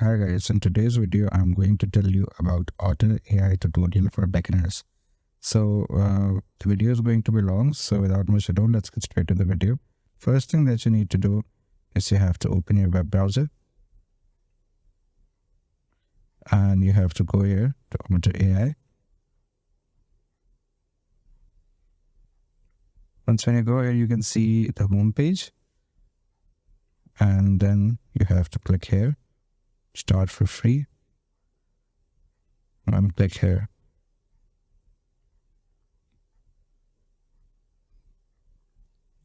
Hi guys, in today's video I'm going to tell you about Otter.ai tutorial for beginners. The video is going to be long, so without much ado, let's get straight to the video. First thing that you need to do is you have to open your web browser and you have to go here to Otter.ai. Once when you go here, you can see the home page and then you have to click here, start for free, and click here.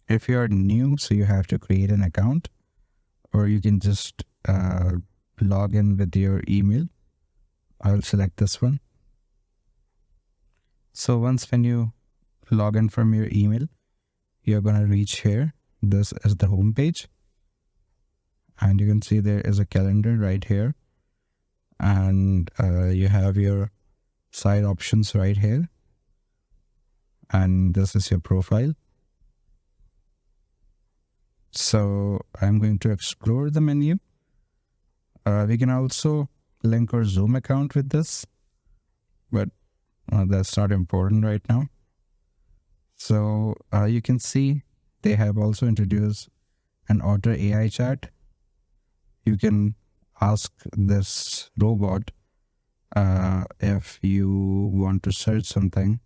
If you are new, so you have to create an account, or you can just log in with your email. I'll select this one. So once when you log in from your email, you're gonna reach here. This is the home page, and you can see there is a calendar right here, and you have your side options right here, and this is your profile. So I'm going to explore the menu. We can also link our Zoom account with this, but that's not important right now. So you can see they have also introduced an Otter.ai chat. You can ask this robot if you want to search something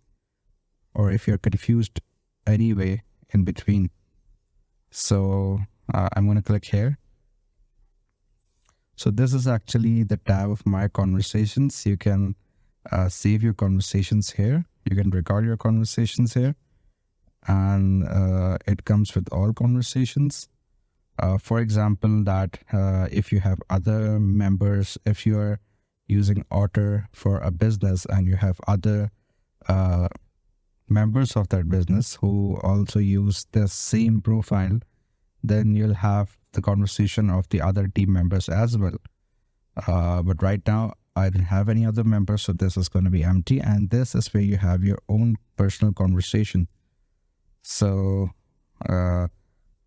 or if you're confused anyway in between. So I'm going to click here. So this is actually the tab of my conversations. You can save your conversations here. You can record your conversations here. And it comes with all conversations. For example, that if you have other members, if you are using Otter for a business and you have other members of that business who also use the same profile, then you'll have the conversation of the other team members as well. But right now, I don't have any other members, so this is going to be empty. And this is where you have your own personal conversation. So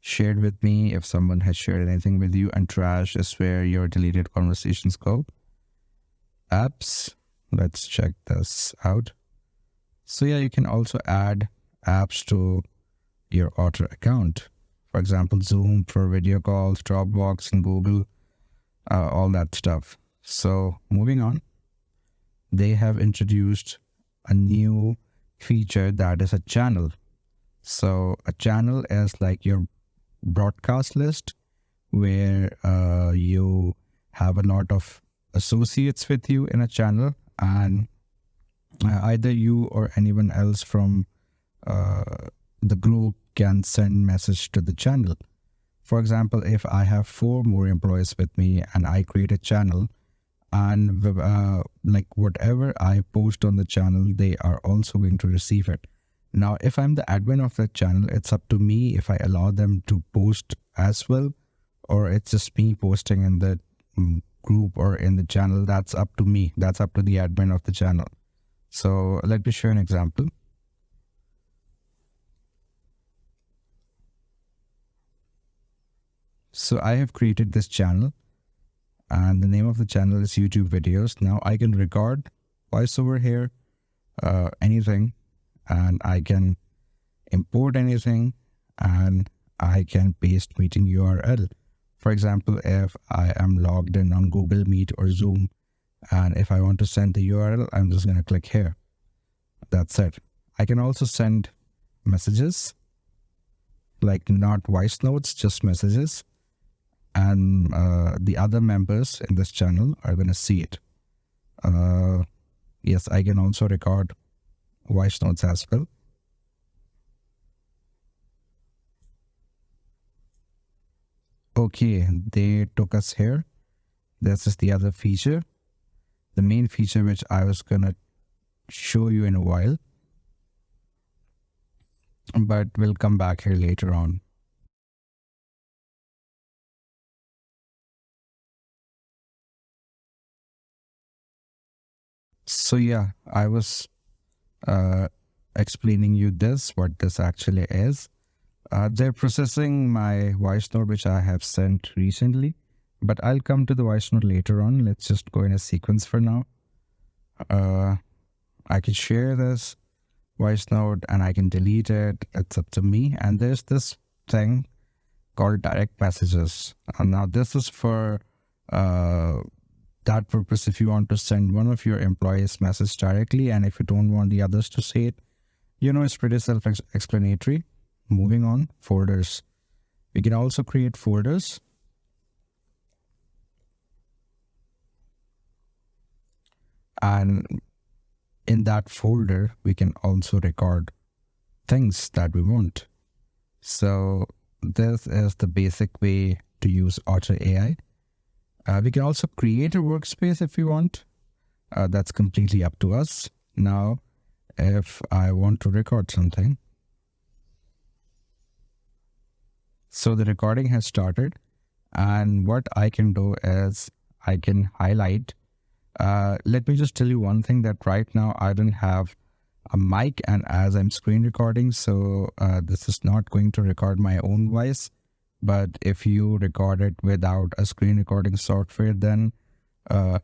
shared with me if someone has shared anything with you, and trash is where your deleted conversations go. Apps, let's check this out. So yeah, you can also add apps to your Otter account. For example, Zoom for video calls, Dropbox and Google, all that stuff. So moving on, they have introduced a new feature that is a channel. So a channel is like your broadcast list where you have a lot of associates with you in a channel, and either you or anyone else from the group can send message to the channel. For example, if I have 4 more employees with me and I create a channel, and like whatever I post on the channel, they are also going to receive it. Now, if I'm the admin of that channel, it's up to me if I allow them to post as well, or it's just me posting in the group or in the channel. That's up to me. That's up to the admin of the channel. So let me show an example. So I have created this channel and the name of the channel is YouTube videos. Now I can record voiceover here, anything, and I can import anything, and I can paste meeting URL. For example, if I am logged in on Google Meet or Zoom, and if I want to send the URL, I'm just going to click here. That's it. I can also send messages, like not voice notes, just messages. And the other members in this channel are going to see it. Yes, I can also record voice notes as well. Okay, they took us here. This is the other feature, the main feature which I was going to show you in a while, but we'll come back here later on. So yeah, I was explaining you this, what this actually is. They're processing my voice note which I have sent recently, but I'll come to the voice note later on. Let's just go in a sequence for now. I can share this voice note and I can delete it. It's up to me. And there's this thing called direct messages. Now this is for that purpose. If you want to send one of your employees message directly, and if you don't want the others to see it, it's pretty self-explanatory. Moving on, folders. We can also create folders. And in that folder, we can also record things that we want. So this is the basic way to use Otter.ai. We can also create a workspace if we want. That's completely up to us. Now, if I want to record something, so the recording has started, and what I can do is I can highlight. Let me just tell you one thing, that right now I don't have a mic, and as I'm screen recording, so this is not going to record my own voice. But if you record it without a screen recording software, then a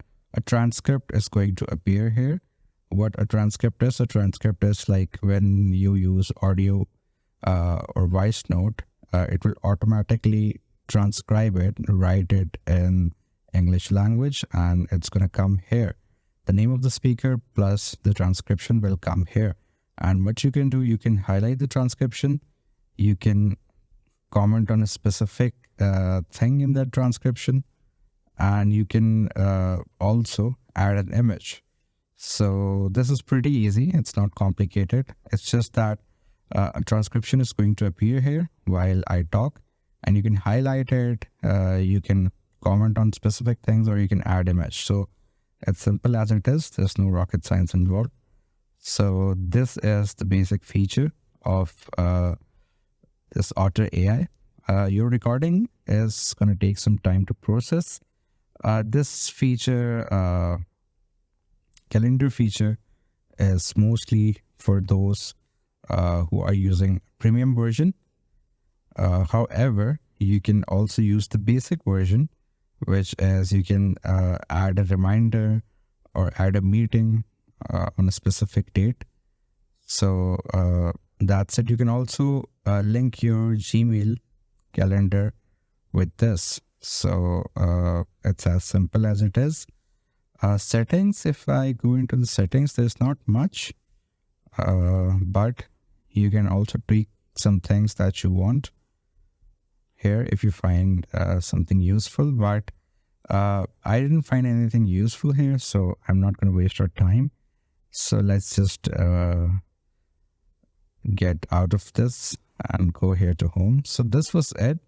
transcript is going to appear here. What a transcript is like when you use audio or voice note, it will automatically transcribe it, write it in English language, and it's going to come here. The name of the speaker plus the transcription will come here. And what you can do, you can highlight the transcription. You can comment on a specific thing in that transcription, and you can also add an image. So this is pretty easy. It's not complicated. It's just that a transcription is going to appear here while I talk, and you can highlight it. You can comment on specific things, or you can add image. So it's simple as it is. There's no rocket science involved. So this is the basic feature of this Otter.ai. Your recording is going to take some time to process. This feature, calendar feature, is mostly for those who are using premium version. However, you can also use the basic version, which is you can add a reminder or add a meeting on a specific date. So that's it. You can also link your Gmail calendar with this. So it's as simple as it is. Settings, if I go into the settings, there's not much, but you can also tweak some things that you want here if you find something useful. But I didn't find anything useful here, so I'm not going to waste our time. So let's just get out of this and go here to home. So this was it.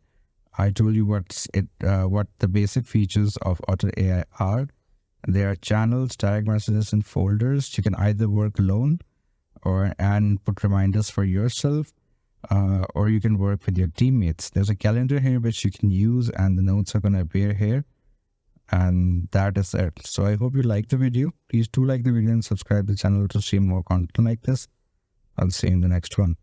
I told you what the basic features of Otter.ai are. There are channels, direct messages, and folders. You can either work alone and put reminders for yourself, or you can work with your teammates. There's a calendar here which you can use, and the notes are going to appear here. And that is it. So I hope you liked the video. Please do like the video and subscribe to the channel to see more content like this. I'll see you in the next one.